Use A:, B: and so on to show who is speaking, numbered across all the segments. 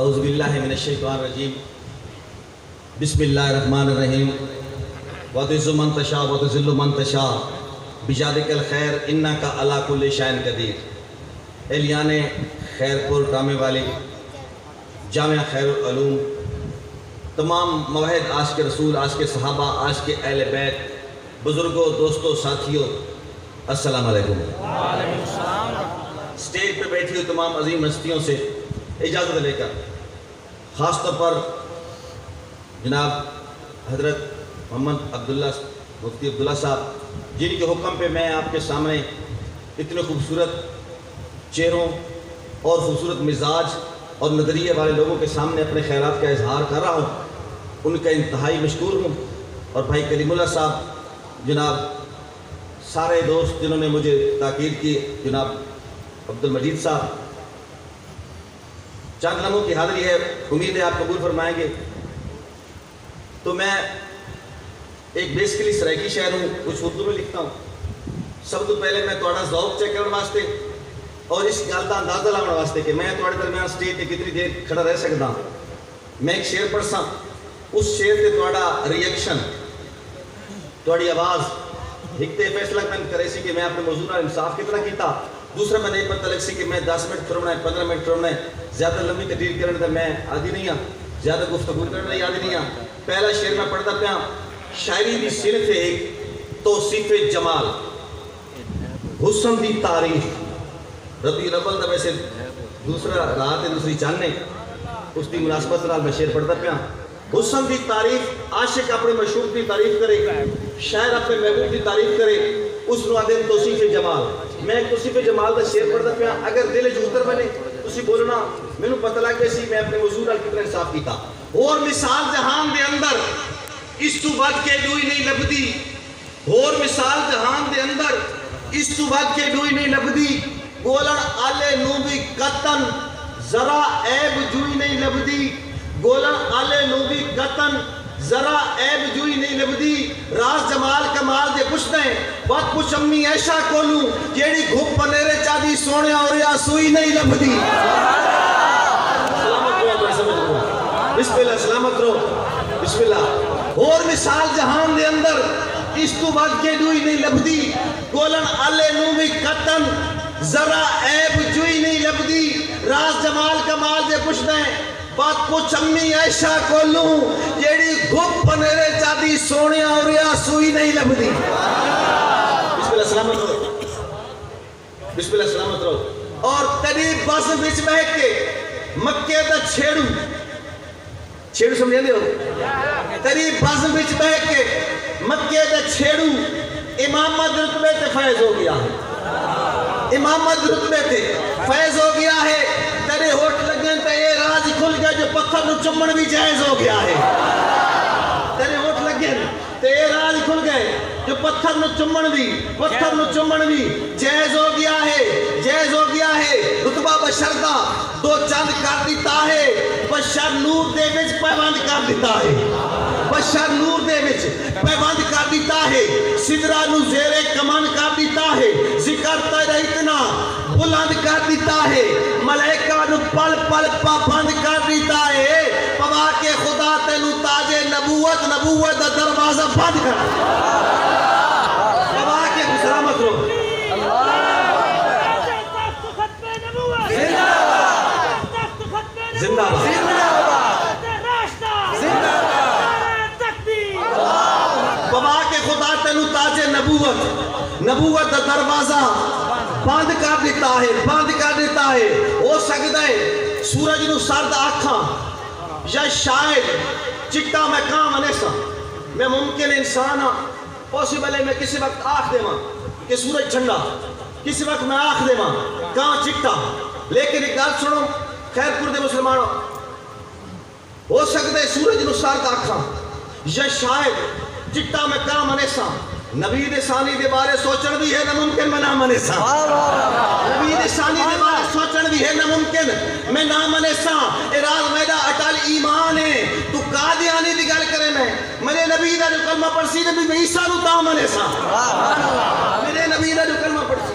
A: اعوذ باللہ من الشیطان الرجیم بسم اللہ الرحمن الرحیم وَتُعِزُّ مَن تَشَاءُ وَتُذِلُّ مَن تَشَاءُ بِیَدِکَ الْخَیرُ اِنَّکَ عَلیٰ کُلِّ شَیْءٍ قدیر۔ اہلیان خیرپور ٹامے والی جامعہ خیر العلوم، تمام موحد عاشق رسول، عاشق صحابہ، عاشق اہل بیت، بزرگوں، دوستوں، ساتھیوں، السلام علیکم۔ اسٹیج پہ بیٹھی ہوئی تمام عظیم ہستیوں سے اجازت لے کر خاص طور پر جناب حضرت محمد عبداللہ مفتی عبداللہ صاحب، جن کے حکم پہ میں آپ کے سامنے اتنے خوبصورت چہروں اور خوبصورت مزاج اور نظریے والے لوگوں کے سامنے اپنے خیالات کا اظہار کر رہا ہوں، ان کا انتہائی مشکور ہوں۔ اور بھائی کلیم اللہ صاحب، جناب سارے دوست جنہوں نے مجھے تاکید کی، جناب عبد المجید صاحب، چند لمحوں کی حاضری ہے، امید ہے آپ قبول فرمائیں گے۔ تو میں ایک بیسکلی سرائکی شاعر ہوں، کچھ اردو میں لکھتا ہوں۔ سب تو پہلے میں تھوڑا ذوق چیک کرنے واسطے اور اس گل کا اندازہ لانے واسطے کہ میں تھوڑے درمیان سٹیج تے کتنی دیر کھڑا رہ سکتا ہوں، میں ایک شعر پڑھ سا، اس شعر تے تھوڑا ریئیکشن، تھوڑی آواز ایک تے فیصلہ میں کرے سی کہ میں اپنے موضوع نال انصاف کتنا کیتا۔ دوسرا میں نہیں پتہ لگ سی کہ میں 10 منٹ کرنا ہے، 15 منٹ کرنا ہے، زیادہ لمبی تقریر کرنے تے میں عادی نہیں ہاں، زیادہ گفتگو کرنے عادی نہیں ہاں۔ پہلا شعر میں پڑھتا پیا، شاعری دی صنف ایک توصیف جمال، حسن دی تعریف، ربیع الاول دا ویسے دوسرا رات ہے، دوسری چاند ہے، اس دی مناسبت نال میں شعر پڑھتا پیا۔ حسن دی تعریف، عاشق اپنے مشہور دی تعریف کرے، شاعر اپنے محبوب دی تعریف کرے، اس نو آدھے توصیف جمال۔ میں ایک توصیف جمال دا شعر پڑھتا پیا، اگر دل جوتر بنے تسی بولنا، مینوں پتہ لگ گیا سی میں اپنے موضوع نال کتنا انصاف کیتا۔ اور مثال جہان دے اندر اس تو ود کے ڈوئی نہیں لبدی، اور مثال جہان دے اندر اس تو ود کے ڈوئی نہیں لبدی، گولن آلے نو بھی قطن ذرا عیب جوئی نہیں لبدی، گولن آلے نو بھی قطن ذرا عیب جوئی نہیں لبدی، راز جمال کمال دے پشتے بات پوچھ امی ایشا کولوں، جیڑی گھپ پنیرے چادی سونے اور یا سوئی نہیں لبدی۔ بسم اللہ، سلامت رہو، بسم اللہ۔ اور مثال جہان دے اندر اس تو ود کے ڈوئی نہیں لبدی، گولن آلے نو بھی قطن ذرا عیب جوئی نہیں لبدی، راز جمال کمال دے پشتے بات پوچھ امی ایشا کولوں، جیڑی گھپ پنیرے چادی سونے اور یا سوئی نہیں لبدی۔ بسم اللہ، سلامت رہو، بسم اللہ، سلامت رہو۔ اور تری بس بچ بہک کے مکے دا چھیڑو، چھیڑو سمجھے دے ہو، تری بس بچ بہک کے مکے دا چھیڑو، امامت رتبے تے فیض ہو گیا ہے، امامت رتبے تے فیض ہو گیا ہے، تیرے ہوٹ لگیں تے یہ راز کھل گیا جو پتھر نو چمن بھی جائز ہو گیا ہے، تیرے ہوٹ لگیں تے یہ راز کھل گئے جو پتھر نو چمن بھی جائز ہو گیا ہے، جائز ہو گیا ہے۔ رتبہ بشر دا دو چند کر دیتا ہے، بشر نور دے وچ پیوند کر دیتا ہے، بشر نور دے وچ پیوند کر دیتا ہے، سدرہ نو زیر کمان کر دیتا ہے، ذکر تیرا اتنا بلند کر دیتا ہے، ملائکہ نو پل پل پابند کر دیتا ہے، پوا کے خدا تینو تاج نبوت، نبوت دا دروازہ بند کر پوا کے سلامت رو۔ زندہ پوا کے خدا تینو تاج نبوت، نبوت دا دروازہ بند کر دیتا ہے، بند کر دیتا ہے۔ ہو سکتا ہے سورج نو سرد آکھاں یا شاید چٹا میں کام انیسا، میں ممکن انسان ہاں، پوسیبل ہے میں کسی وقت آکھ دے ماں کہ سورج ٹھنڈا، کسی وقت میں آکھ دے ماں کہاں چٹا، لیکن ایک گل سنو خیر پور دے مسلمانوں، ہو سکتا ہے سورج نو سرد آکھاں یا شاید چٹا میں کام انیسا، نبی دے ثانی دے بارے سوچن بھی ہے ناممکن میں نہ منے سا، نبی دے ثانی دے بارے سوچن بھی ہے ناممکن میں نہ منے سا، اراز میدہ اٹال ایمان ہے، تو قادیانی دی گل کرے میرے نبی دا جو کلمہ پڑھسی نبی میں عیسیٰ نو تا منے سا، میرے نبی دا جو کلمہ پڑھسی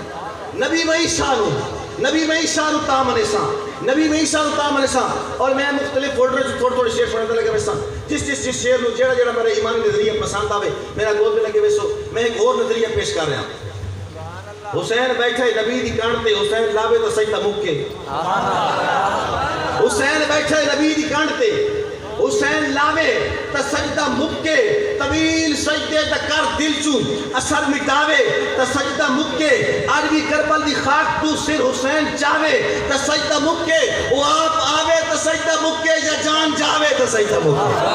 A: نبی میں عیسیٰ نو تا منے سا، نبی میں عیسیٰ علیہ السلام اور میں مختلف فولڈر تھوڑے تھوڑے شیئر پڑھنے لگے ویسا جس شیئر نو جیڑا جیڑا میرا ایمانی نظریہ پسند آوے میرا گول میں لگے ویسو میں ایک اور نظریہ پیش کر رہا ہوں حسین بیٹھے نبی دی کانٹ تے حسین لاوے تو سجدہ مکے حسین بیٹھے نبی دی کانٹ تے حسین لاوے تا سجدہ مکے طویل سجدے تا کر دل چو اثر مٹاوے تا سجدہ مکے عربی کربل دی خاک تو سر حسین چاوے تا سجدہ مکے وہ آپ آوے تا سجدہ مکے یا جان جاوے تا سجدہ مکے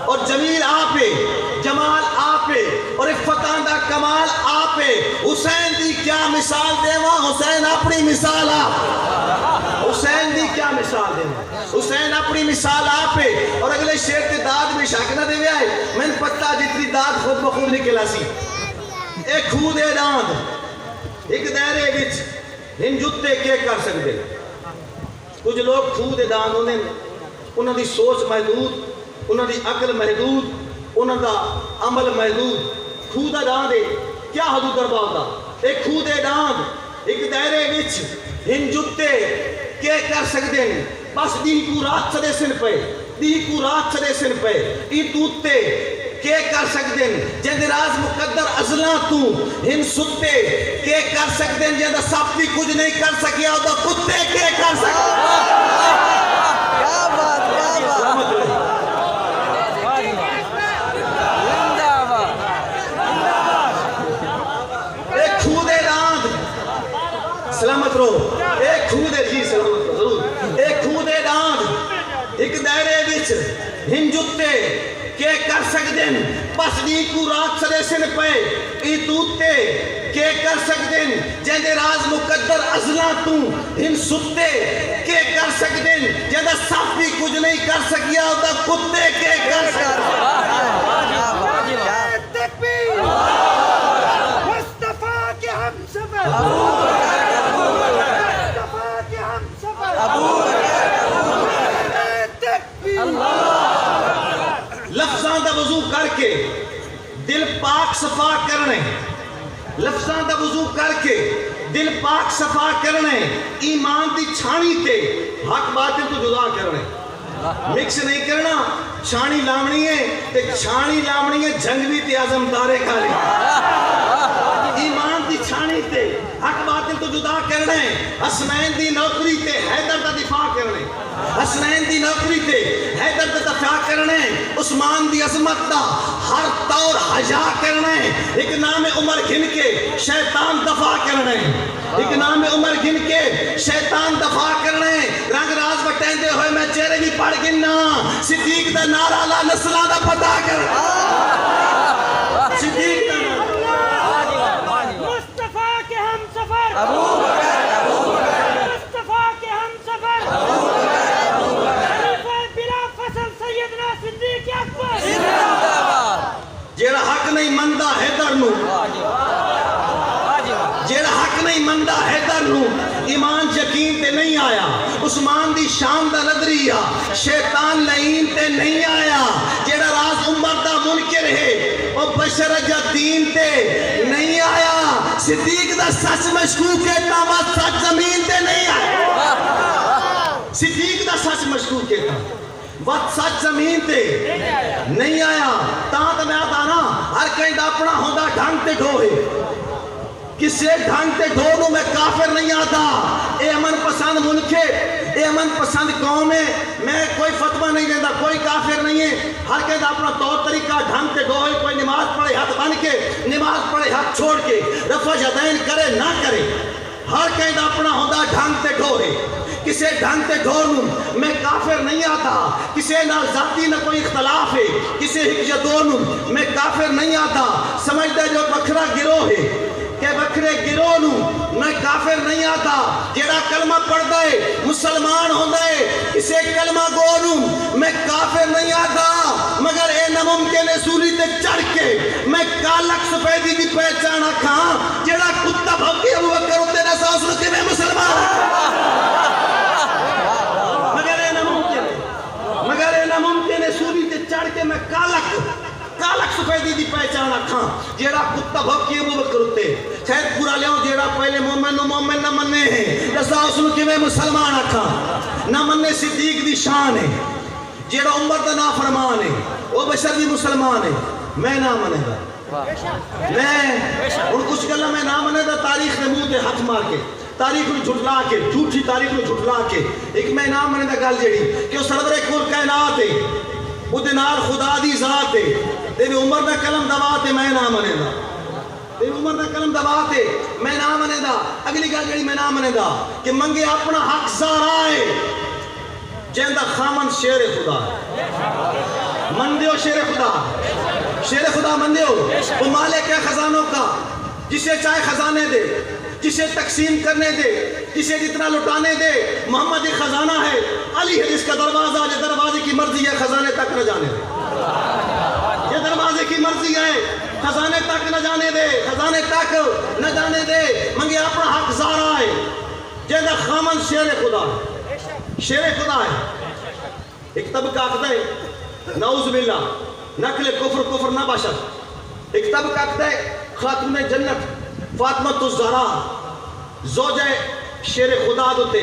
A: اور جمیل آپے جمال آپے اور فتان دا کمال آپے حسین دی کیا مثال دیواں حسین اپنی مثال آپ حسین دی کیا مثال دیواں حسین اپنی مثال آپے اور اگلے شیر تے داد میں شک نہ دے آئے میں پتہ جتنی داد خود بخود نکلا سی ایک خود ڈاند ایک دائرے وچ ہن جتے کے کر سکتے کچھ لوگ خود ڈاند انہوں دی سوچ محدود انہوں دی عقل محدود انہوں دا عمل محدود خودہ ڈاند ہے کیا حدود دربا ہوتا ایک خودہ ڈاند ایک دائرے وچ ہن جتے کے کر سکتے ہیں بس دی کو رات سدے سن پہ دی کو رات سدے سن پہ ای دوتے کے کر سکتے ہیں جن راز مقدر ازلاں تو ہن ستے کے کر سکتے ہیں جن سب بھی کچھ نہیں کر سکیا ہوتا کتے کے کر سکتے ہیں
B: کیا بات
A: سلامت رہو ایک خودے جی سلامت رہو ضرور ایک خودے ڈاند ایک دائرے وچ ہن جتے کے کر سکتے ہیں بس دی کو رات سدے سن پہ ای توتے کے کر سکتے ہیں جن راز مقدر ازلاں تو ہن ستے کے کر سکتے ہیں جن سب بھی کچھ نہیں کر سکیا ہوتا کتے کے کر سکتے
B: تکبیر مصطفیٰ کے ہم سفر
A: لفظاں دا وضو کر کے دل پاک صفا کرنے لفظاں دا وضو کر کے دل پاک صفا کرنے ایمان دی چھانی تے حق باطل تو جدا کرنے مکس نہیں کرنا چھانی لامنی ہے تے چھانی لامنی ہے جنگوی تے اعظم دارے کھالی ایمان دی چھانی تے حق باطل تو جدا کرنے حسنین دی نوکری تے حیدر دا دفاع کرنے حسنین دی نوکری تے حیدر دا دفاع کرنے عثمان دی عظمت دا ہر طور حجا کرنے ایک نام عمر گھن کے شیطان دفاع کرنے ایک نام عمر گھن کے شیطان دفاع کرنے رنگ راز بٹین دے ہوئے میں چہرے بھی پڑھ گننا صدیق دا نعرہ لا نسلہ دا پتا کرنے صدیق دا
B: مصطفیٰ کے ہم سفر مصطفیٰ کے ہم سفر خلیفہ بلا فصل سیدنا صدیق اکبر
A: جیڑا حق نہیں مندہ حیدر نو جیڑا حق نہیں مندہ حیدر نو ایمان یقین تے نہیں آیا عثمان دی شان دا نظریہ شیطان لعین تے نہیں آیا جیڑا راز عمر دا منکر ہے اور بشر جا دین تے نہیں آیا صدیق دا سچ مشکوک ہے تاما سچ زمین تے نہیں آیا صدیق دا سچ مشکوک ہے وقت سچ زمین تے نہیں آیا تاں تو میں آتا نا ہر کہیں دا اپنا ہوندہ ڈھنگ تے ڈھو ہے کسے ڈھنگ تے ڈھو نو میں کافر نہیں آتا اے امن پسند ملک ہے اے امن پسند قوم ہے میں کوئی فتوہ نہیں دیتا کوئی کافر نہیں ہے ہر کہیں دا اپنا طور طریقہ ڈھنگ تے ڈھو ہے کوئی نماز پڑھے ہاتھ بن کے نماز پڑھے ہاتھ چھوڑ کے رفع یدین کرے نہ کرے ہر کہیں دا اپنا ہوندہ ڈھنگ تے ڈھو ہے کسے ڈھنگ تے ڈھونوں میں کافر نہیں آتا کسے نہ ذاتی نہ کوئی اختلاف ہے کسے حق یا دونوں میں کافر نہیں آتا سمجھتے جو بکھرا گروہ ہے کہ بکھرے گروہ نوں میں کافر نہیں آتا جیڑا کلمہ پڑھ دے مسلمان ہوں دے کسے کلمہ گونوں میں کافر نہیں آتا مگر اے نممکن سولی تے چڑھ کے میں کالک سفیدی دی پہچانا کھاں جیڑا کتا بھوکی ابو بکر ہوتے نہ ساس رکھے میں مسلمان مگر اے نممکن سولی تے چڑھ کے میں کالک سفیدی دی پہچان رکھاں جیڑا کتا بھوکی ابو بکر ہوتے خیر پورا لیاؤ جیڑا پہلے مومن نہ مننے ہیں دسا اس نو کیویں مسلمان آکھا نہ مننے صدیق دی شان ہے جیڑا عمر دا نافرمان ہے وہ بشر بھی مسلمان ہے میں نہ منے گا میں اور کچھ گلا میں نہ منے دا تاریخ نے منہ تے ہاتھ مار کے تاریخ نو جھٹلا کے جھوٹی تاریخ نو جھٹلا کے ایک میں نہ منے دا گل جیڑی کہ وہ سرور کل کائنات ہے وہ دے نال خدا دی ذات ہے تے عمر دا کلم دبا تے میں نہ منے دا تے عمر دا کلم دبا تے میں نہ منے دا اگلی گل جیڑی میں نہ منے دا کہ منگے اپنا حق زارا ہے جیندہ خامن شیر خدا من دیو شیر خدا من دیو وہ مالک ہے خزانوں کا جسے چاہے خزانے دے جسے تقسیم کرنے دے جسے جتنا لٹانے دے محمد ایک خزانہ ہے علی ہے جس کا دروازہ جو دروازے کی مرضی ہے خزانے تک نہ جانے دے یہ دروازے کی مرضی ہے خزانے تک نہ جانے دے خزانے تک نہ جانے دے منگے اپنا حق زارا ہے جیندہ خامن شیر خدا ہے ایک طبقہ آکھتا ہے نعوذ باللہ نقل کفر نہ باشد ایک طبقہ آکھتا ہے خاتون جنت فاطمہ الزہرا زوجہ شیر خدا دوتے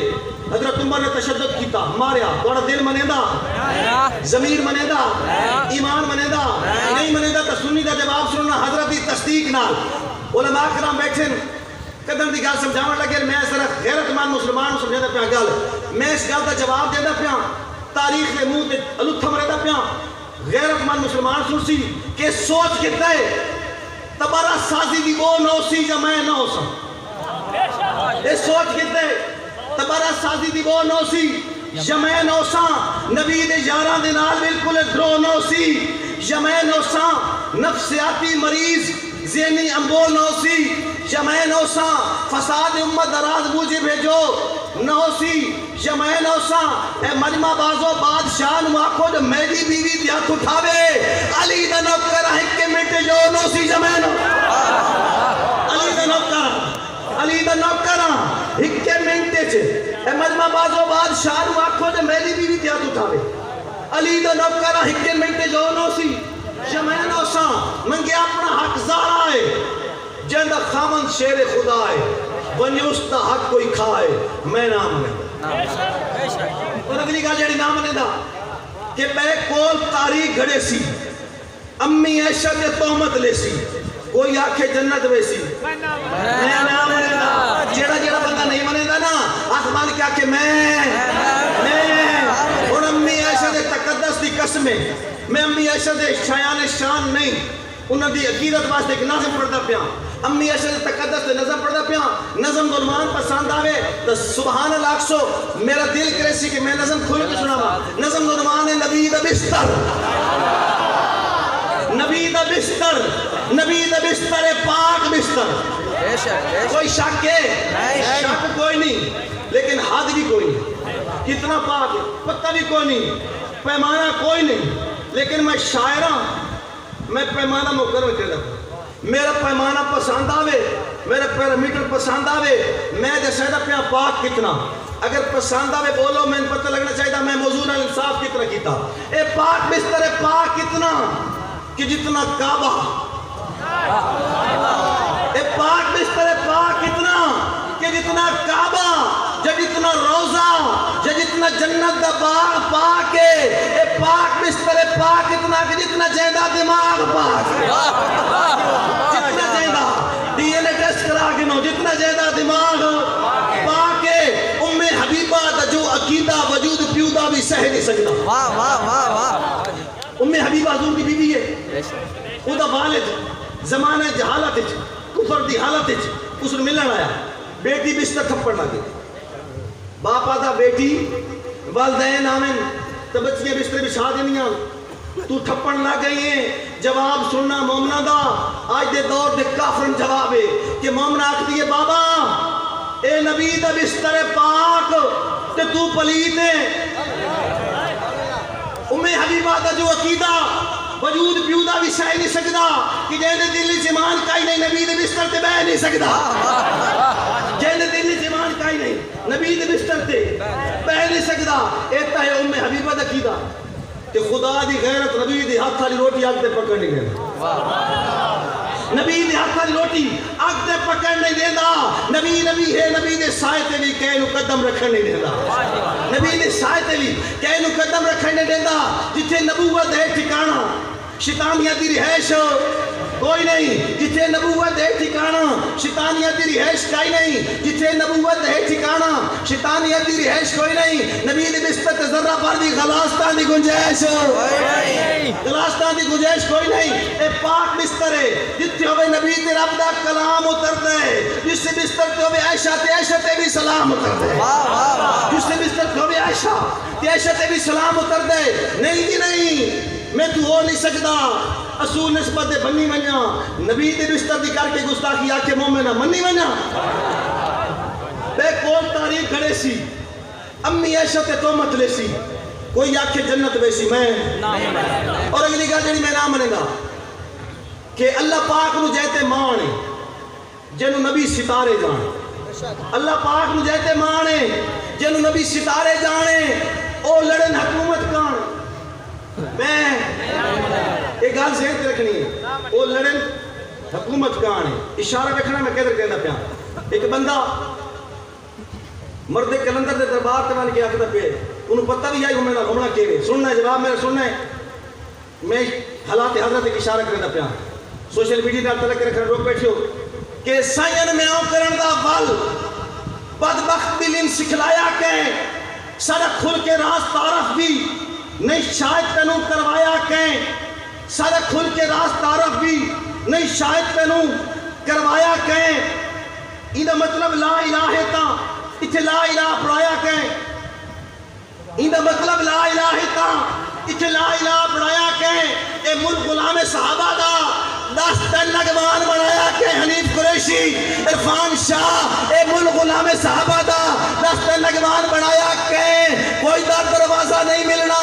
A: حضرت عمر نے تشدد کیتا ماریا توڑا دل منے دا ضمیر منے دا ایمان منے دا نہیں منے دا تو سنی دا جواب سننا حضرت دی تصدیق نال علماء کرام بیٹھیں قدر دی گل سمجھاون لگے میں صرف غیرت مان مسلمان سمجھا پیا گل میں اس گل دا جواب دینا پیا تاریخ کے منہ تے التھم رہتا پیا غیرت مان مسلمان سن سی کہ سوچ کتا ہے تبارہ سازی دی وہ نو سی یا میں نو سا یہ سوچ کتا ہے تبارہ سازی دی وہ نو سی یا میں نو سا نبی دے یاران دے نال بالکل درو نو سی یا میں نو سا نفسیاتی مریض ذہنی امبول نو سی یا میں نو سا فساد امت دراز بوجھے بھیجو نو سی یا میں نو سا اے مجمع بازو بادشاہ نو آکھو جو میری بیوی دی ہاتھ اٹھاوے علی دا نوکر ہک کے مٹے جو نو سی یا میں نو علی دا نوکر ہک کے مٹے چھے اے مجمع بازو بادشاہ نو آکھو جو میری بیوی دی ہاتھ اٹھاوے علی دا نوکر ہک کے مٹے جو نو سی یا میں نو سا منگے اپنا حق زارا ہے جیندہ خامن شیر خدا ہے ونیوستا حق کوئی کھائے میں نام نے اور اگلی گا جیڑی نام نے دا کہ میں کول تاریخ گھڑے سی امی عائشہ نے تہمت لے سی کوئی آنکھیں جنت ویسی میں نام نے دا جیڑا بندہ نہیں منے دا نا آسمان کیا کہ میں اور امی عائشہ نے تقدس دی قسمیں میں امی عائشہ دے شایان شان نہیں انہوں دی عقیدت واسطے ایک نظم پڑھتا پیا امی عائشہ دے تقدس دے نظم پڑھتا پیا نظم عنوان پسند آوے تو سبحان اللہ سو میرا دل کرے سی کہ میں نظم کھول کے سناواں نظم عنوان ہے نبی دا بستر نبی دا بستر پاک بستر کوئی شک ہے شک کوئی نہیں لیکن حد بھی کوئی نہیں کتنا پاک ہے پتہ بھی کوئی نہیں پیمانہ کوئی نہیں لیکن میں شاعرہ میں پیمانہ مقرر کر لگا میرا پیمانہ پسند آوے میرا پیرامیٹر پسند آوے میں جیسے پیا پاک کتنا اگر پسند آوے بولو میں پتہ لگنا چاہیے میں موضوع انصاف کتنا کیتا اے پاک بستر پاک کتنا کہ جتنا کعبہ اے پاک بستر پاک کتنا کہ جتنا کعبہ جب اتنا روزہ جب اتنا جنت دا باغ پاک ہے اے پاک بستر پاک اتنا کہ جتنا جیندہ دماغ پاک جتنا جیندہ ڈی این اے ٹیسٹ کرا کے نو جتنا جیندہ دماغ پاک ہے ام حبیبہ دا جو عقیدہ وجود پیودہ بھی سہ نہیں سکتا ام حبیبہ حضور کی بیوی ہے او دا والد زمانہ جہالت کفر دی حالت اس نے ملن آیا بیٹی بستر تھپڑ لگے باپا دا بیٹی والدین آمین تو بچیاں بستر بچھا دینیاں تو تھپڑ نہ گئی ہیں جواب سننا مومنہ دا آج دے دور دے کافرن جواب ہے کہ مومنہ آکھتی ہے بابا اے نبی دا بستر پاک تے تو پلیت ہے ام حبیبہ دا جو عقیدہ وجود پیودہ بھی سہ نہیں سکتا کہ جینے دلی زمان کائی نہیں نبی دے بستر تے بہ نہیں سکتا جینے دلی زمان کائی نہیں نبی دے بستر تے بہ نہیں سکتا ایتا ہے ام حبیبہ دا عقیدہ کہ خدا دی غیرت نبی دی ہاتھ والی روٹی آگ تے پکڑ نہیں گئے نبی دے ہاتھ دی روٹی اگ تے پکڑ نہیں دیندا نبی نبی ہے نبی دے سائے تے بھی کہے نو قدم رکھن نہیں دیندا نبی دے سائے تے بھی کہے نو قدم رکھن نہیں دیندا جتھے نبوت ہے ٹھکانہ شیطانیت دی رہائش کوئی نہیں جتھے نبوت ہے ٹھکانہ شیطانیت دی رہائش کوئی نہیں جتھے نبوت ہے ٹھکانہ شیطانیت دی رہائش کوئی نہیں نبی دے بستر تے ذرہ پر بھی غلاستان دی گنجائش غلاستان دی گنجائش کوئی نہیں اے پاک بستر ہے جتھے ہوئے نبی تے رب دا کلام اتردا ہے جس سے بستر تے ہوئے عائشہ تے بھی سلام اتردا ہے جس سے بستر تے ہوئے عائشہ تے بھی سلام اتردا ہے نہیں جی نہیں میں تو ہو نہیں سکتا اصول نسبت دے بنی منیا نبی دے بستر دی کر کے گستاخی آکھے مومنہ منی منیا بے کول تاریخ کھڑے سی امی عائشہ تے تہمت لے سی کوئی آکھے جنت ویسی میں اور اگلی گل جڑی میں نہ منے گا کہ اللہ پاک نو جیتے مانے جنو نبی ستارے جانے اللہ پاک نو جیتے مانے جنو نبی ستارے جانے او لڑن حکومت کان میں ایک گل ذہن تے رکھنی ہے وہ لڑن حکومت کان ہے اشارہ رکھنا میں کدھر کہنا پیا ایک بندہ مرد کلندر دے دربار تے ون کے آکھدا پیا انہوں پتہ بھی آئی گھومنا کیویں سننا ہے جواب میرا سننا ہے میں حالات حضرت ایک اشارہ کرنا پیا سوشل میڈیا نال تعلق رکھنا روک بیٹھو کہ سائن میں آؤ کرن دا ول بدبخت بلن سکھلایا کہ سارا کھل کے راز تعارف بھی نہیں شاید تینوں کروایا کہیں سارا کھل کے راز تعارف بھی نہیں شاید تینوں کروایا کہیں ایدہ مطلب لا الہ ہے تا اتھے لا الہ پڑھایا کہیں ایدہ مطلب لا الہ ہے تا اتھے لا الہ پڑھایا کہیں اے ملک غلام صحابہ دا دستن لگوان بنایا کہ حنیف قریشی عرفان شاہ اے ملک غلام صحابہ دا دستن لگوان بنایا کہ کوئی در دروازہ نہیں ملنا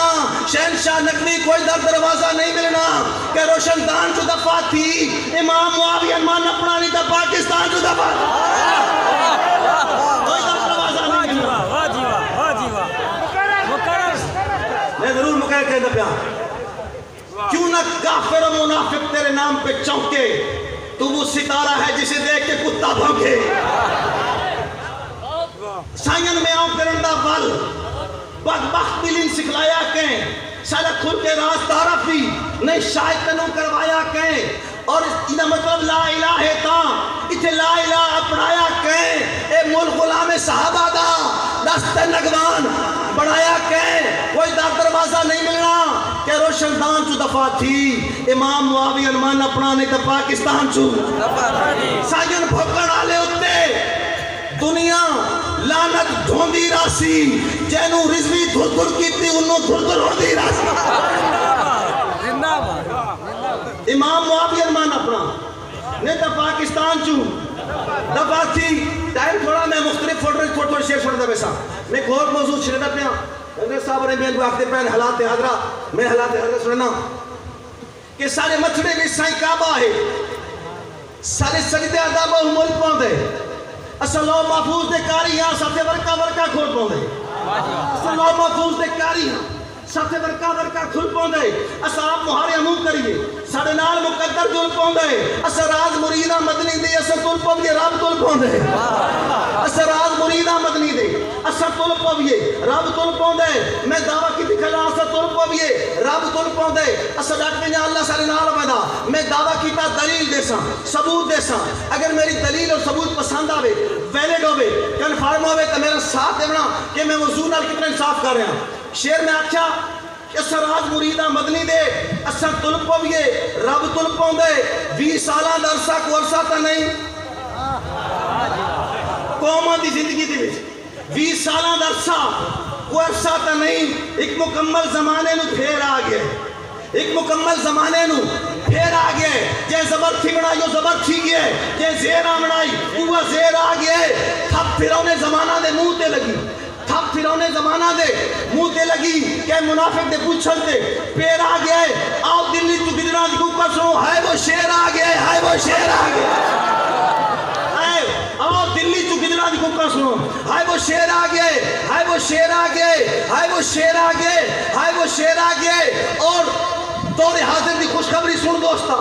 A: شہنشاہ نقوی کوئی در دروازہ نہیں ملنا کہ روشن دان جو دفعہ تھی امام معاویہ مان اپنا نہیں تھا پاکستان جو دفعہ کوئی در دروازہ نہیں ملنا میں ضرور مقرر کہہ دیا کیوں نہ کافر و منافق تیرے نام پہ چونکے تو وہ ستارہ ہے جسے دیکھ کے کتا بھونکے سائن میں آؤں کرندہ ول بدبخت بلن سکھلایا کہیں سارا کھل کے راز تعارف بھی نہیں شاید تنوں کروایا کہیں اور یہ مطلب لا الہ ہے تا اتھے لا الہ اپنایا کہیں اے ملک غلام صحابہ دا دست نگوان بڑھایا کہیں کوئی در دروازہ نہیں ملنا کہ روشن دان چو دفعہ تھی امام معاویہ مان اپنا نہیں تھا پاکستان چو سائن بھوکن آلے ہوتے دنیا لانت ڈھوندی راسی جینو رزوی دھر دھر کی تھی انہوں دھر دھر ہوندی راسی امام معاویہ مان اپنا نہیں تھا پاکستان چو دفعہ تھی ٹائم تھوڑا میں مختلف فوٹو شیئر چھوڑ دا بیسا میں ایک اور موضوع چھڑے دا پیا حضرت صاحب نے میں آختے پہن حالات حضرہ میں حالات حضرہ سننا کہ سارے مچھڑے میں سائیں کعبہ ہے سارے سجدے عذاب و ملک پاؤں دے اصل لو محفوظ دے کاری یہاں ساتھے ورکا کھول پاؤں دے اصل لو محفوظ دے کاری یہاں ساتھے ورکا کھل پاؤں دے اصل آپ مہارے امون کریے ساڑھے نال مقدر دل پاؤں دے اصل راز مریدہ مدنی دے اصل دل پاؤں دے رب دل پاؤں دے اصل راز مریدہ مدنی دے اصل دل پاؤں دے رب دل پاؤں دے میں دعویٰ کی دکھلا اصل دل پاؤں دے رب دل پاؤں دے اصل ڈاک میں اللہ سارے نال پیدا میں دعویٰ کی تا دلیل دے ساں ثبوت دے ساں اگر میری دلیل اور ثبوت پسند آوے ویلڈ ہوئے کنفارم ہوئے تو میرا ساتھ دینا کہ میں موضوع نال کتنا انصاف کر رہا ہوں شیر میں آکھا کہ اثر راج مریدہ مدنی دے اثر طلب پویے رب طلب پاؤں دے 20 سالہ درسہ کو عرصہ تا نہیں قومہ دی زندگی دے 20 سالہ درسہ کو عرصہ تا نہیں ایک مکمل زمانے نو پھیر آگئے ایک مکمل زمانے نو پھیر آگئے جے زبر تھی بنائی وہ زبر تھی گئے جے زیر آمنائی وہ زیر آگئے تھپ پھرونے زمانہ دے منہ تے لگی تھپ پھرونے زمانہ دے منہ تے لگی کہ منافق دے پوچھل تے پیر آگئے آؤ دلی تو گدران دی کوپر سنو ہائے وہ شیر آگئے ہائے وہ شیر آگئے آؤ دلی تو گدران دی کوپر سنو ہائے وہ شیر آگئے ہائے وہ شیر آگئے ہائے وہ شیر آگئے ہائے وہ شیر آگئے اور دور حاضر دی خوشخبری سن دوستا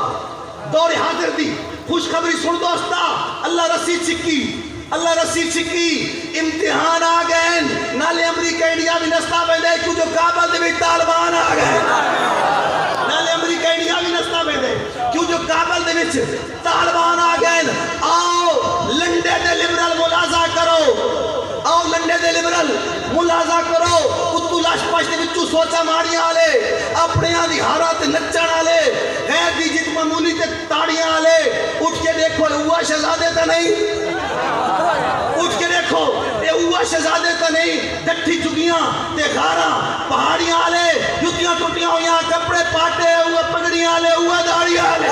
A: دور حاضر دی خوشخبری سن دوستا اللہ رسید چکی اللہ رسید چکی امتحان آ گئے نالے امریکہ انڈیا بھی نستا بیندے کیوں جو کابل دے بھی طالبان آ گئے نالے امریکہ انڈیا بھی نستا بیندے کیوں جو کابل دے بھی طالبان آ گئے آؤ لنڈے دے لبرل ملازہ کرو آؤ لنڈے دے لبرل ملازہ کرو کتو لاش پاشتے بچو سوچا ماری آلے اپنے آدھی حارات نچن آلے غیر دی جت معمولی تے تاڑیاں آلے اٹھ کے دیکھو ہوا شہزادے تا نہیں اٹھ کے دیکھو اے ہوا شہزادے تا نہیں ڈٹھی چکیاں تے غاراں پہاڑیاں آلے جتیاں ٹوٹیاں ہویاں کپڑے پاٹے ہوا پگڑیاں آلے ہوا داڑیاں آلے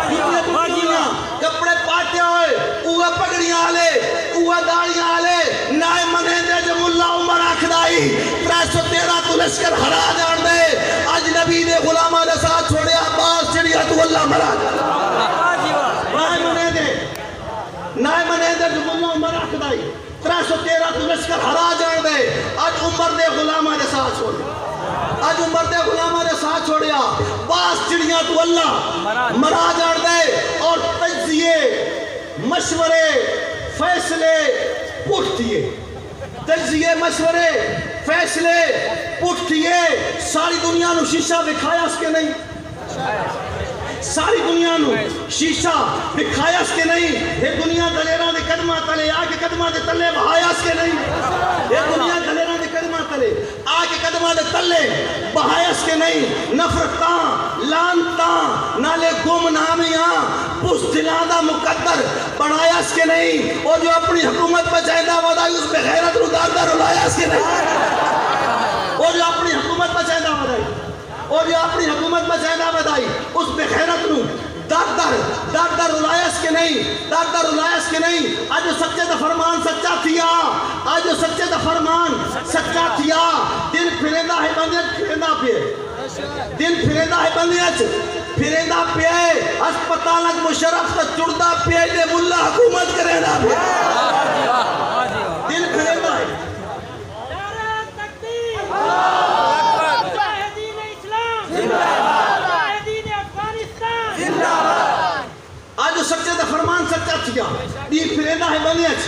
A: جتیاں ٹوٹیاں کپڑے پاٹے ہوئے ہوا پگڑیاں آلے ہوا داڑیاں آلے نائے منے دے جو ملا عمر آکھدائی 313 تو لشکر ہرا جان دے آج نبی دے غلامہ دے ساتھ چھوڑے عباس چڑیا تو اللہ مرا نائے منے دے نائے منے دے جو ملا عمر آکھدائی 313 تو لشکر ہرا جان دے آج عمر دے غلامہ دے ساتھ چھوڑے آج عمر دے غلامہ دے ساتھ چھوڑیا باس چڑیاں تو اللہ مرا جان دے اور تجزیے مشورے فیصلے پوچھتیے تجزیے مشورے فیصلے پوچھتیے ساری دنیا نو شیشہ دکھایا اس کے نہیں ساری دنیا نو شیشہ دکھایا اس کے نہیں یہ دنیا دلیران دے قدمہ تلے آگے قدمہ دے تلے بہایا اس کے نہیں یہ دنیا دلیران دے قدمہ تلے آگے قدمہ دے تلے بہایا اس کے نہیں نفرتاں لانتاں نالے گم نامیاں بزدلان دا مقدر بنایا اس کے نہیں اور جو اپنی حکومت پہ چاہدہ ودائی اس پہ غیرت رو دار دار رلایا اس کے نہیں اور جو اپنی حکومت پہ چاہدہ ودائی اور جو اپنی حکومت میں چاہدہ بدائی اس پہ خیرت نو دار در رلائس کے نہیں دار در رلائس کے نہیں آج جو سچے دا فرمان سچا تھیا آج جو سچے دا فرمان سچا تھیا دن پھریندہ ہے بندیت پھریندہ پہ دن پھریندہ ہے بندیت پھریندہ پہ اسپتالک مشرف تا چڑدہ پہ دے ملا حکومت کریندہ پہ دن پھریندہ ہے
B: نعرہ تکبیر مجاہدین اسلام مجاہدین افغانستان
A: آج جو سچے دا فرمان سچا تھیا دین پھریندہ ہے بنیچ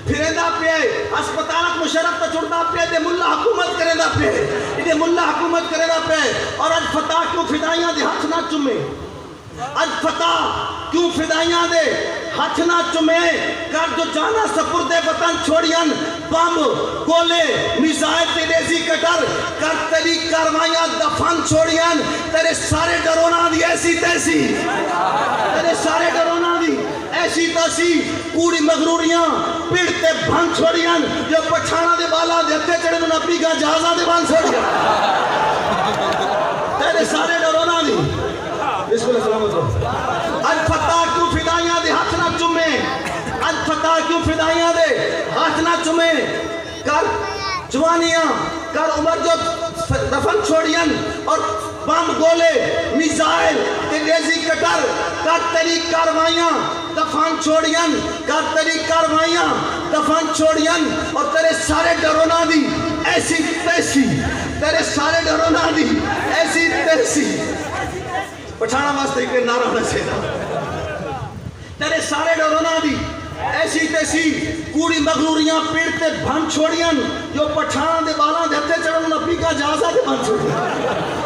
A: پھریندہ پہ اسپتالک مشرف تا چڑدہ پہ دے ملا حکومت کریندہ پہ دے ملا حکومت کریندہ پہ اور آج فتح کیوں فدائیاں دے ہاتھ نہ چمے آج فتح کیوں فدائیاں دے ہاتھ نہ چمے کر جو جانا سپردے وطن چھوڑیاں بم گولے میزائل تے دیسی کٹر کر تیری کاروائیاں دفن چھوڑیاں تیرے سارے ڈرونا دی ایسی تیسی تیرے سارے ڈرونا دی ایسی تیسی کوڑی مغروریاں پیڑتے بھن چھوڑیاں جو پٹھانا دے بالا دیتے چڑے میں نبی کا جہازہ دے بھن چھوڑیاں تیرے سارے ڈرونا دی بسم اللہ سلامت ہو الفتح کیوں فدائیاں دے ہاتھ نہ چمے الفتح کیوں فدائیاں دے ہاتھ نہ چمے کر جوانیاں کر عمر جو دفن چھوڑیاں اور بم گولے میزائل تیریزی کٹر کر تیری کاروائیاں دفن چھوڑیاں کر تیری کاروائیاں دفن چھوڑیاں اور تیرے سارے ڈرونا دی ایسی تیسی تیرے سارے ڈرونا دی ایسی تیسی پٹھانا واسطے کہ نعرہ ہونا چاہیے تیرے سارے ڈرونا دی ایسی تیسی کوڑی مغروریاں پیڑتے بھن چھوڑیاں جو پٹھانا دے بالاں دیتے چڑھن نبی کا جہازہ دے بھن چھوڑیاں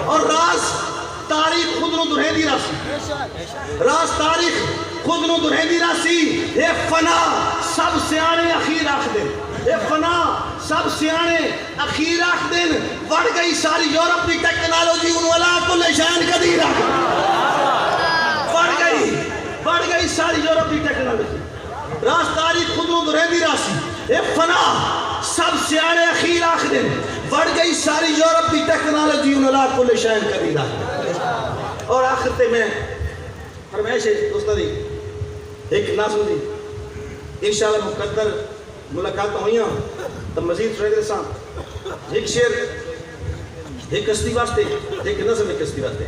A: اور راز تاریخ خود نو درہیں دی راسی راز تاریخ خود نو درہیں دی راسی یہ فنا سب سیانے اخیر آخ دے یہ فنا سب سیانے اخیر آخ دن بڑھ گئی ساری یورپ کی ٹیکنالوجی ان والا کل شان قدیر آخ بڑھ گئی ساری یورپ کی ٹیکنالوجی راز تاریخ خود نو درہیں دی راسی یہ فنا سب سیانے اخیر آخ دن بڑھ گئی ساری یورپ کی ٹیکنالوجی ان والا کل شان قدیر آخ اور آخرتے میں فرمائش ہے دوستہ دی ایک ناسو دی انشاءاللہ مقدر ملاقات ہوئیاں تو مزید شاید رسان ایک شیر ایک کشتی واسطے ایک نظم ایک کشتی واسطے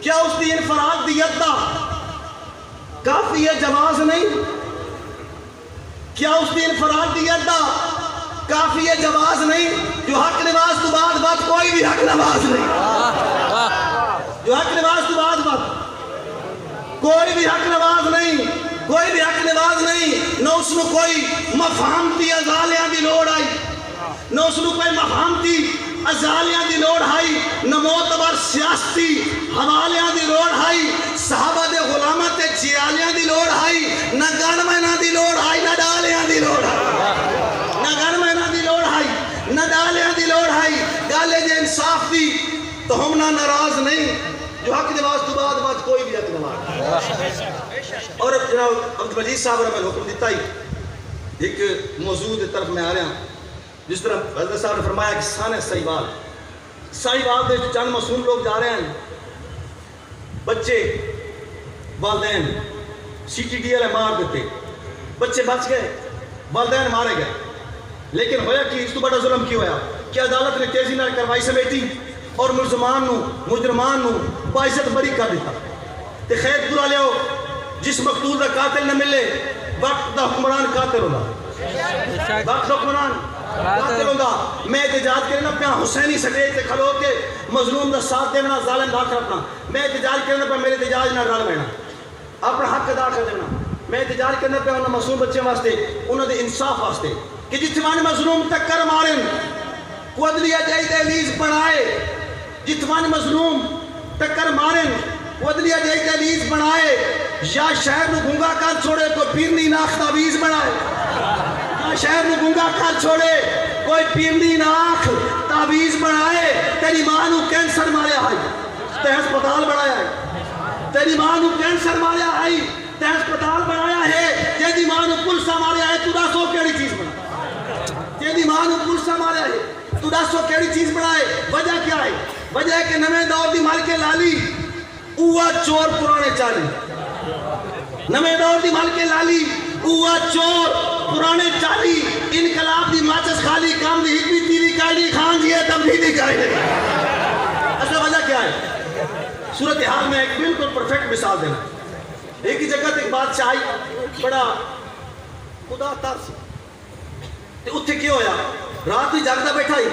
A: کیا اس دی انفراد دی یدہ کافی ہے جواز نہیں کیا اس دی انفراد دی یدہ کافی ہے جواز نہیں جو حق نواز تو بعد کوئی بھی حق نواز نہیں جو حق نواز تو بعد کوئی بھی حق نواز نہیں، کوئی بھی حق نواز نہیں، نہ اس میں کوئی مفہمتی ازالیاں دی لوڑ آئی، نہ اس میں کوئی مفہمتی ازالیاں دی لوڑ آئی، نہ معتبر سیاستی حوالیاں دی لوڑ آئی، صحابہ دے غلامہ تے جیالیاں دی لوڑ آئی، نہ گن مہینہ دی لوڑ آئی، نہ ڈالیاں دی لوڑ آئی، نہ گن مہینہ دی لوڑ آئی، نہ ڈالیاں دی لوڑ آئی، گالے جے انصاف دی تو ہم نہ ناراض نہیں، جو حق نواز تو بعد کوئی بھی حق نواز۔ اور اب جناب عبد المجید صاحب نے میں حکم دیتا ہی ایک موضوع دی طرف میں آ رہا ہوں، جس طرح حضرت صاحب نے فرمایا کہ سانح ساہیوال دے چند معصوم لوگ جا رہے ہیں، بچے والدین سی ٹی ڈی ایل مار دیتے، بچے بچ گئے، والدین مارے گئے، لیکن ہویا کہ اس تو بڑا ظلم کی ہویا کہ عدالت نے تیزی نال کاروائی سمیٹی اور مجرمان نو باعزت بری کر دیتا تے خیر پورا لیاؤ جس مقتول دا قاتل نہ ملے وقت دا حکمران قاتل ہونا، وقت حکمران قاتل ہونا۔ میں احتجاج کرنا پیا حسینی سٹیج تے کھلو کے مظلوم دا ساتھ دینا، ظالم دا کرنا، میں احتجاج کرنا پیا میرے احتجاج نہ رل مینا، اپنا حق ادا کر دینا، میں احتجاج کرنا پیا انہاں معصوم بچے واسطے، انہاں دے انصاف واسطے کہ جتنے مظلوم ٹکر مارن کو عدلیہ جائی دہلیز بنائے، جتنے مظلوم ٹکر مارن کو عدلیہ جائی دہلیز بنائے، یا شہر نو گنگا کر چھوڑے کوئی پیرنی ناخ تعویز بنائے، یا شہر نو گنگا کر چھوڑے کوئی پیرنی ناخ تعویز بنائے، تیری ماں نو کینسر ماریا ہے تے ہسپتال بنایا ہے، تیری ماں نو کینسر ماریا ہے تے ہسپتال بنایا ہے، تیری ماں نو پلسا ماریا ہے، تو دسو کیڑی چیز بنا، تیری ماں نو پلسا ماریا ہے، تو دسو کیڑی چیز بنائے، وجہ کیا ہے؟ وجہ ہے کہ نویں دور دی مالکے لالی اوہ چور پرانے چالی، نویں دور دی مالکے لالی اوہ چور پرانے چالی، انقلاب دی ماچس خالی کام دی ایک بھی تیری کائنی خان جی ہے تبدیلی کائنی۔ اصل وجہ کیا ہے؟ صورتحال میں ایک بالکل پرفیکٹ مثال دینا، ایک ہی جگہ ایک بادشاہ آئی بڑا خدا ترس تے اتھے کیا ہویا رات ہی جاگتا بیٹھا ہی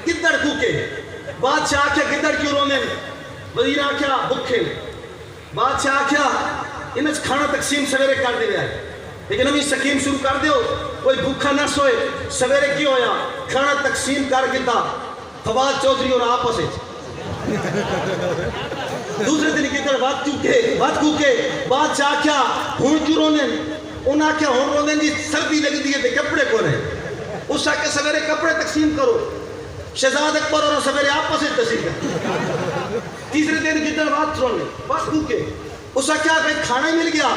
A: گدڑ کوکے، بادشاہ آکھیا گدڑ کیوں رونے، وزیر آکھیا بکھے، بادشاہ آکھیا انہیں کھانا تقسیم سویرے کر دے ہے، لیکن ابھی سکیم شروع کر دیو کوئی بھوکھا نہ سوئے، سویرے کیوں ہویا کھانا تقسیم کر گتا فواد چودھری اور آپس ہے، دوسرے دن گدڑ بات کوکے، بادشاہ آکھیا ہون کیوں رونے، انہاں آکھیا ہون رونے جی سردی لگ دیئے تھے کپڑے کو رہے، اس آکے سویرے کپڑے تقسیم کرو، شہزاد اکبر اور سویرے آپس سے تقسیم کرو، تیسرے دن گدڑ بات رونے، بات کوکے، اس آکے آگے کھانا مل گیا،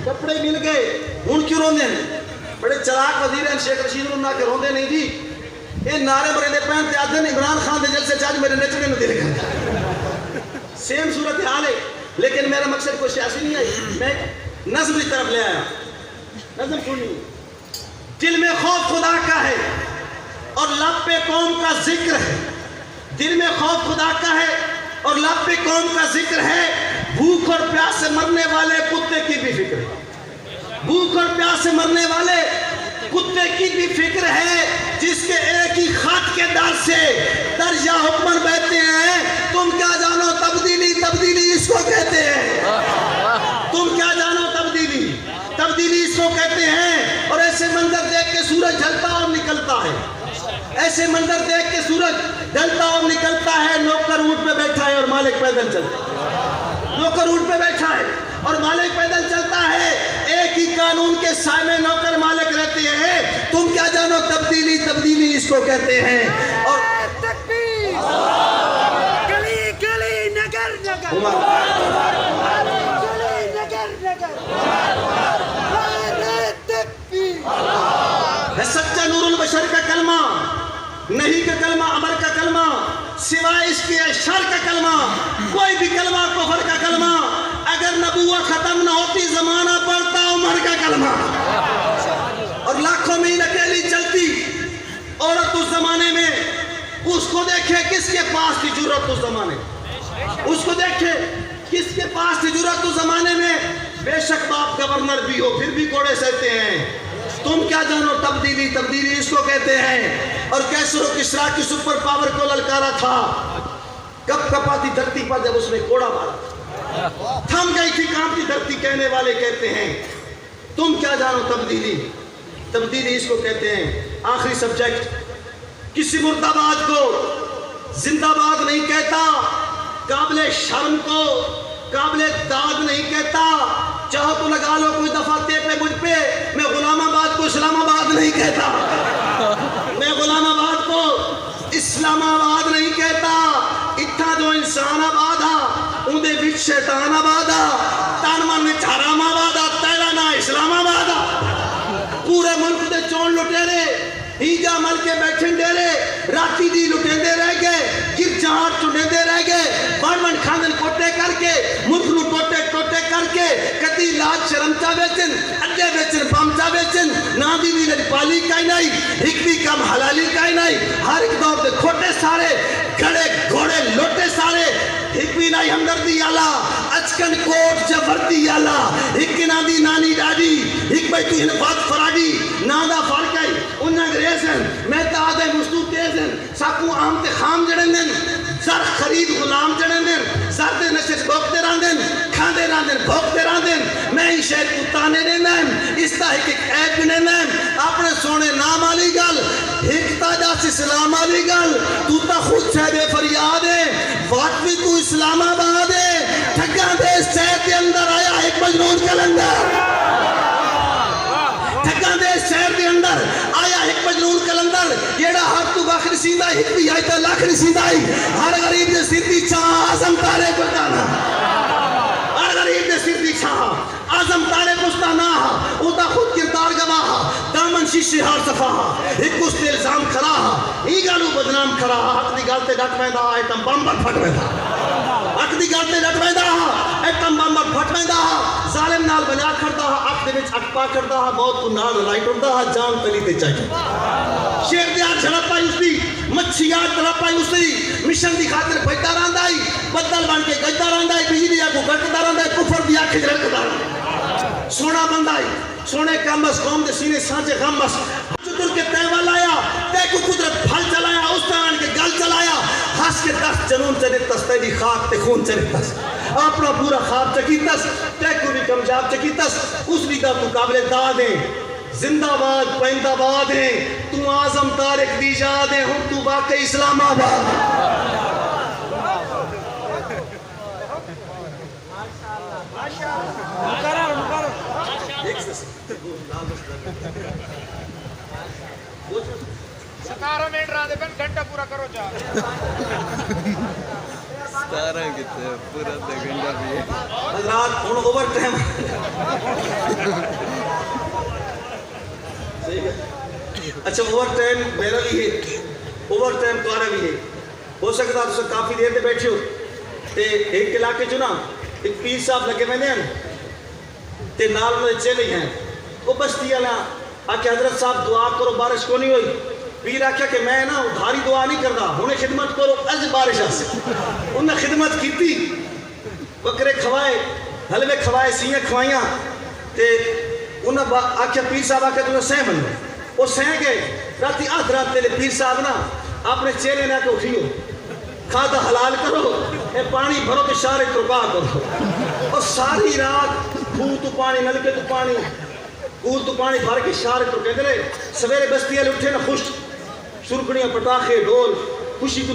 A: کپڑے مل گئے، ہون کیوں رونے ہیں، بڑے چلاک وزیر ہیں شیخ رشید اللہ کے روندے نہیں جی، یہ نعرے مرے دے پہنتے آدھن عمران خان دے جلسے چاج میرے نچنے میں دل گیا، سیم صورتحال ہے، لیکن میرا مقصد کوئی سیاسی نہیں ہے، میں نظم کی طرف لے آیا، نظم سنی، دل میں خوف خدا کا ہے اور لب پہ قوم کا ذکر ہے، دل میں خوف خدا کا ہے اور لب پہ قوم کا ذکر ہے، بھوک اور پیاس سے مرنے والے کتے کی بھی فکر ہے، بھوک اور پیاس سے مرنے والے کتے کی بھی فکر ہے، جس کے ایک ہی خط کے در سے درجہ حکمر بہتے ہیں، تم کیا جانو تبدیلی اس کو کہتے ہیں، تم کیا جانو تبدیلی اس کو کہتے ہیں، اور ایسے منظر دیکھ کے سورج ڈھلتا اور نکلتا ہے، ایسے منظر دیکھ کے سورج ڈھلتا اور نکلتا ہے، نوکر اونٹ پہ بیٹھا ہے اور مالک پیدل چلتا ہے، نوکر اونٹ پہ بیٹھا ہے اور مالک پیدل چلتا ہے، ایک ہی قانون کے سائے میں نوکر مالک رہتے ہیں، تم کیا جانو تبدیلی اس کو کہتے ہیں، اور
B: تکبیر گلی گلی نگر نگر گلی نگر نگر نعرہ تکبیر
A: ہے سچا نور البشر کا کلمہ، نہیں کا کلمہ عمر کا کلمہ، سوائے اس کے شر کا کلمہ، کوئی بھی کلمہ کفر کا کلمہ، اگر نبوت ختم نہ ہوتی زمانہ پڑتا عمر کا کلمہ، اور لاکھوں میل اکیلی چلتی عورت اس زمانے میں، اس کو دیکھے کس کے پاس تھی جرات اس زمانے، اس کو دیکھے کس کے پاس تھی جرات اس زمانے میں، بے شک باپ گورنر بھی ہو پھر بھی کوڑے سہتے ہیں، تم کیا جانو تبدیلی اس کو کہتے ہیں، اور کیسر و کسرا کی سپر پاور کو للکارا تھا، کب کپاتی دھرتی پر جب اس نے کوڑا مارا، تھم گئی تھی کانپتی دھرتی کہنے والے کہتے ہیں تم کیا جانو تبدیلی. تبدیلی اس کو کہتے ہیں. آخری سبجیکٹ, کسی مرد آباد کو زندہ باد نہیں کہتا, قابل شرم کو قابل داد نہیں کہتا. چاہو تو لگا لو کوئی دفعہ ٹیپے مجھ پہ, میں غلام آباد کو اسلام آباد نہیں کہتا. میں غلام آباد کو اسلام آباد نہیں کہتا. اتھا جو انسان آباد آ اندے وچ شیطان آباد آ, تن من وچ حرام آباد آ, تیرا نا اسلام آباد آ. پورے ملک دے چون لٹیرے ہیجا مل کے بیٹھن ڈیرے راتی دی لٹیندے رہ گئے, گرجاہٹ چڑھندے رہ گئے, بڑھ کھاندن کوٹے کر کے ملک نو ٹوٹے ٹوٹے کر کے کدی لاج شرمچا بیچن اڈے بیچن بمچا بیچن نا دی ویلج پالی کائی نہیں ایک بھی کم حلالی کائی نہیں. ہر ایک دور دے کھوٹے سارے گھڑے گھوڑے لوٹے سارے ایک بھی نہیں ہمدردی آلا اچکن کوٹ جبردی آلا ایک نا دی نانی ڈاڈی ایک بھائی تو ہنفات فراڈی نادا فارکائی انہاں گریزن میں تاہدے مستو تیزن ساکو آم تے خام جڑندن زر خرید غلام جڑندن زر دے نشش بھوکتے راندن کھاندے راندن بھوکتے راندن. میں ہی شہر کتانے دیندن اس تا ایک عیب گنندن اپنے سونے نام آلی گل ایک تاجہ سے اسلام آلی گل تو تا خود سے بے فریاد ہے وات بھی تو اسلام آباد ہے. ٹھگاں دے شہر کے اندر آیا ایک مجنون کلندر, ٹھگاں دے شہر کے اندر آیا ایک مجنون کلندر جیڑا ہر تو باخر سیدھا ایک بھی آئی تا لاکھ سیدھا آئی. ہر غریب دے سر دی چھاں آزم تارے گلدانا, ہر غریب دے سر دی چھاں آزم تارے گستانا او تا خود کردار گواہ دامن شیشے ہار صفا ایک اس تے الزام کھڑا ای گالو بدنام کھڑا حق دی گالتے ڈٹ ویندا ایٹم بمبر پھٹ ویندا, حق دی گالتے ڈٹ ویندا ایٹم بمبر پھٹ ویندا, ظالم نال بجا کھڑدا اک دے وچ اک پا کھڑدا موت کو نال لائٹ ہوندا جان تلی تے چاہیے. شیر دی آگ جھڑپ پائی اس دی مچھی آگ تڑپ پائی اس دی مشن دی خاطر بھجدا رہندا ای بدل بن کے گجدا رہندا ای بجلی کو گٹدا رہندا ای کفر دی آنکھ جھڑکدا رہندا سونا بندہ ای سونے کامس قوم دے سینے سانچے غمس چتر کے تیوال آیا تے کو قدرت پھل چلایا اس طرح کے گل چلایا ہس کے دست جنون چلیتس تیری خاک تے خون چلیتس اپنا پورا خواب چکیتس تے کو بھی کمجاب چکیتس اس لیدہ تو قابل داد ہیں زندہ باد پہندہ باد ہیں تو آزم تارک دی جاد ہیں ہم تو واقعی اسلام آباد.
C: ستارہ منٹ رہا دے بن گھنٹہ پورا کرو جا
D: 17 کتے پورا دے گھنٹہ بھی ہے
A: حضرات ان اوور ٹائم اچھا اوور ٹائم میرا بھی ہے اوور ٹائم تمہارا بھی ہے. ہو سکتا تو کافی دیر تے بیٹھے ہو تے ایک علاقے چ نا ایک پیر صاحب لگے میں نے تے نال میں چلے ہیں وہ بستی والا آکے حضرت صاحب دعا کرو بارش کو نہیں ہوئی. پیر آکھیا کہ میں نا ادھاری دعا نہیں کردا ہنے خدمت کرو از بارش آسے. انہیں خدمت کیتی بکرے کھوائے حلوے کھوائے سیاں کھوائیاں تے انہیں آکھیا پیر صاحب آکھیا تمہیں سہ بنو وہ سہ گئے. راتی آدھ رات تیلے پیر صاحب نا اپنے چیلے نے آکے اٹھیو کھادا حلال کرو اے پانی بھرو کے شارے ترکا کرو اور ساری رات کھو تو پانی نلکے تو پانی کول تو پانی بھر کے شارے ترکے دے سویرے بستی والے اٹھے نا خوش سرکڑیاں پٹاخے ڈول خوشی کو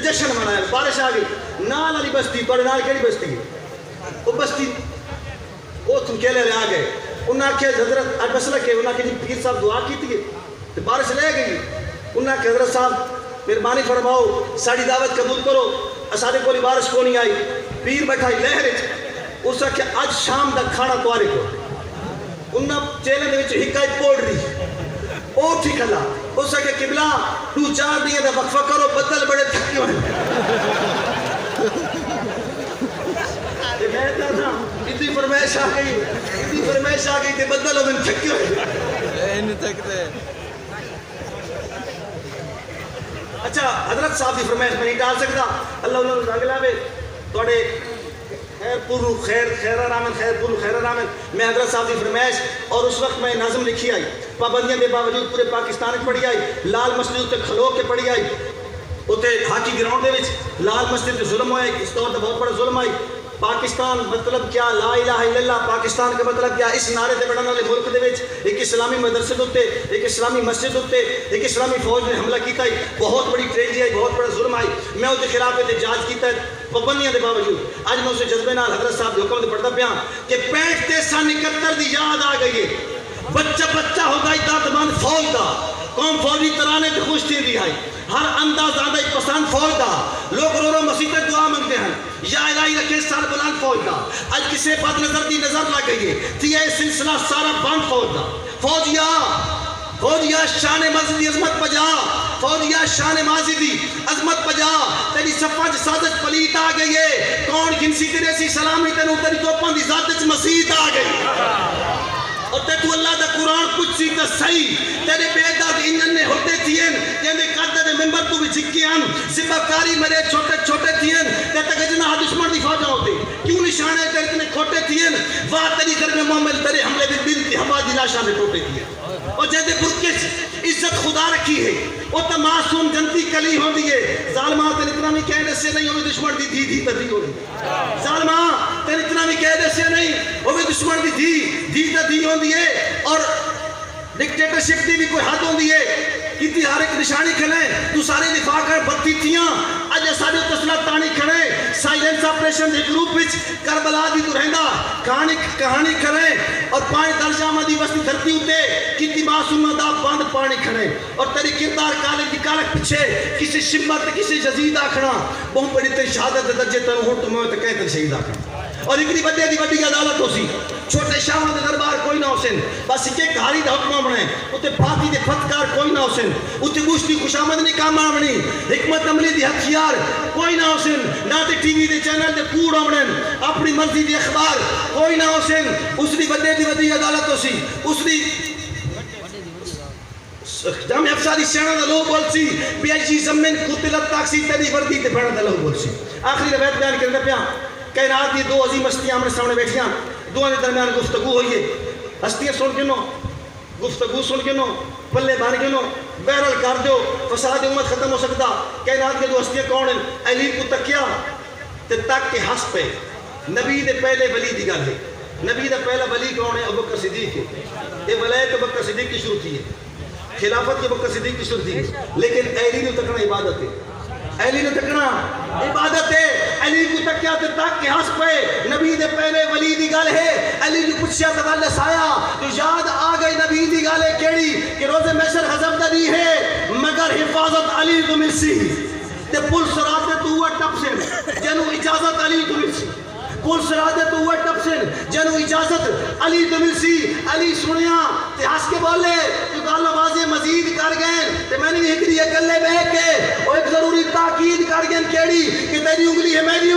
A: جشن منایا بارش آ گئی. نال والی بستی توڑے نال کیڑی بستی وہ بستی وہ تم کیلے لے آ گئے. انہاں آکھیا حضرت اج مسئلہ کہ انہاں کہ پیر صاحب دعا کی تھی تے بارش لے گئی. انہاں کہ حضرت صاحب مہربانی فرماؤ ساری دعوت قبول کرو اساڈے کوئی بارش کو نہیں آئی. پیر بیٹھائی لہر اس آکھیا اج شام دا کھانا توارے کو. انہاں چیلے دے وچ ہکا پوڑ رہی او ٹھیک کھلا اس آکھیا قبلہ تو 4 دن دا وقفہ کرو بدل بڑے تھکے ہوئے. میں کہتا اتنی فرمائش آ گئی اتنی فرمائش آ گئی تے بدل ہوئے تھکے ہوئے
D: نہیں تھکتے.
A: اچھا حضرت صاحب کی فرمائش میں نہیں ڈال سکتا اللہ انہوں نے اگلا میں توڑے خیر پورو خیر خیرہ رامن خیر پورو خیرہ رامن میں حضرت صاحب کی فرمائش اور اس وقت میں نظم لکھی آئی پابندیاں بے باوجود پورے پاکستان میں پڑھی آئی. لال مسجد تے کھلو کے پڑھی آئی اتنے ہاکی گراؤنڈ دے وچ لال مسجد تے ظلم ہوئے اس طور تے بہت بڑا ظلم آئی. پاکستان مطلب کیا، لا الہ الا اللہ پاکستان کا مطلب کیا، اس نعرے تے بڑھن والے ملک دے وچ ایک اسلامی مدرسے دے اوتے، ایک اسلامی مسجد دے اوتے ایک اسلامی فوج نے حملہ کیتا ہے، بہت بڑی ٹریجڈی ہے، بہت بڑا ظلم ہے، میں اس کے خلاف احتجاج کیتا ہے پابندیاں دے باوجود۔ اج میں اسے جذبے نال حضرت صاحب دے حکم دے پڑھدا پیا کہ 65 تے سن 71 دی یاد آ گئی ہے، بچہ ہو گئی دادمند فوج دا، قوم فوجی ترانے تے خوش تھی دی ہے، ہر انداز آدھا ایک پسند فوج دا، لوگ رو مسیح دعا منگتے ہیں، یا الہی رکھے سر بلند فوج دا، اج کسے بد نظر دی نظر لگ گئی ہے، تھی اے سلسلہ سارا بند فوج دا، فوجیا شان ماضی دی عظمت پجا، فوجیا شان ماضی دی عظمت پجا، تیری صفحہ سازش پلیت آ گئی ہے، کون گنسی تیرے سی سلامی تینوں تیری توپان دی ذات وچ مسیح آ گئی، اور تے تو اللہ دا قرآن کچھ سی تا صحیح، تیرے بیداد انجن نے ہوتے تھیں، جیندے قدر دے ممبر تو بھی جھکی ہیں، سپاکاری مرے چھوٹے تھیں، تے تک جناح دشمن دی فوجاں ہوتے، کیوں نشانے تیرے اتنے کھوٹے تھیں، واہ تیری در میں مومل تیرے حملے دی دل کی ہوا دی لاشاں میں ٹوٹے تھیں، اور جیندے برکش عزت خدا رکھی ہے، وہ تا معصوم جنتی کلی ہوں دیئے، ظالمہ تین اتنا بھی کہنے سے نہیں ہوئی دشمن دی دھی تدھی ہو دی، ظالمہ تین اتنا بھی کہنے سے نہیں ہوئی دشمن دی دھی تدھی ہوں دیئے، اور ڈکٹیٹرشپ دی بھی کوئی حد ہوں دیئے، کیتی ہر ایک نشانی کھلے، تو سارے دفاع کر بتی تھیاں، اج سارے تسلح تانی کھلے، سائلنس آپریشن دے گروپ وچ کربلا دی تو رہندا، کہانی کھلے، اور پانی درجہ مدی وستی دھرتی ہوتے، کیتی معصومہ دا بند پانی کھلے، اور تیری کردار کالے دی کالک پچھے، کسی شمت کسی جزید آکھنا، بہت بڑی تے شہادت درجے تنو ہوں تمہیں تے کہتے شہید آکھنا، اور اکری بدے دی بڑی عدالت ہو سی، چھوٹے شاہوں دے دربار کوئی نہ ہو سن، بس ایک گھاری دا حکمہ بنے، اتے پاتی دے فتکار کوئی نہ ہو سن، اتے گوشتی خوشامد نہیں کام آمنی، حکمت عملی دی ہتھیار کوئی نہ ہو سن، نہ تے ٹی وی دے چینل دے کوڑ آمنن، اپنی مرضی دی اخبار کوئی نہ ہو سن، اس دی بدے دی بڑی عدالت ہو سی، اس دی جامع افسادی سیانہ دا لوگ بول سی، پی ایچ جی زمین قتلت تاکسی تیری وردی تے بھڑا دا لوگ بول سی، آخری روایت بیان کرنے پیا، کائنات دی دو عظیم ہستیاں ہمارے سامنے بیٹھیاں، دو نے درمیان گفتگو ہوئی ہے، ہستیاں سن کے نو، گفتگو سن کے نو، پلے بان کے نو، بیرل کر دو، فساد امت ختم ہو سکتا، کائنات کے دو ہستیاں کون ہیں، علی کو تکیا، تے تک کے ہس پہ، نبی دے پہلے ولی دی گل ہے، نبی دا پہلا ولی کون ہے، ابوبکر صدیق ہے، یہ ولایت ابوبکر صدیق کی شروع تھی ہے، خلافت کی ابوبکر صدیق کی شروع تھی ہے، لیکن علی نے تکنا عبادت ہے، علی نے تکنا عبادت ہے، علی کو تکیا تے تک کے ہس پہ، نبی دے پہلے ولی دی گل ہے، علی نے پوچھیا تولس آیا تو یاد آ گئی نبی دی گل ہے کیڑی کہ روز محشر غضب دری ہے مگر حفاظت علی تو ملسی، تے پل سراتے تو ہوا ٹپ سے جنو اجازت علی تو ملسی، پل سراتے تو ہوا ٹپ سے جنو اجازت علی تو ملسی، علی سنیا تے ہس کے بولے تو گل آوازیں مزید کر گئے تے میں نے ایک دی گلے بہ کے اور ایک ضروری تاکید کر گئے کیڑی کہ تیری انگلی ہے میری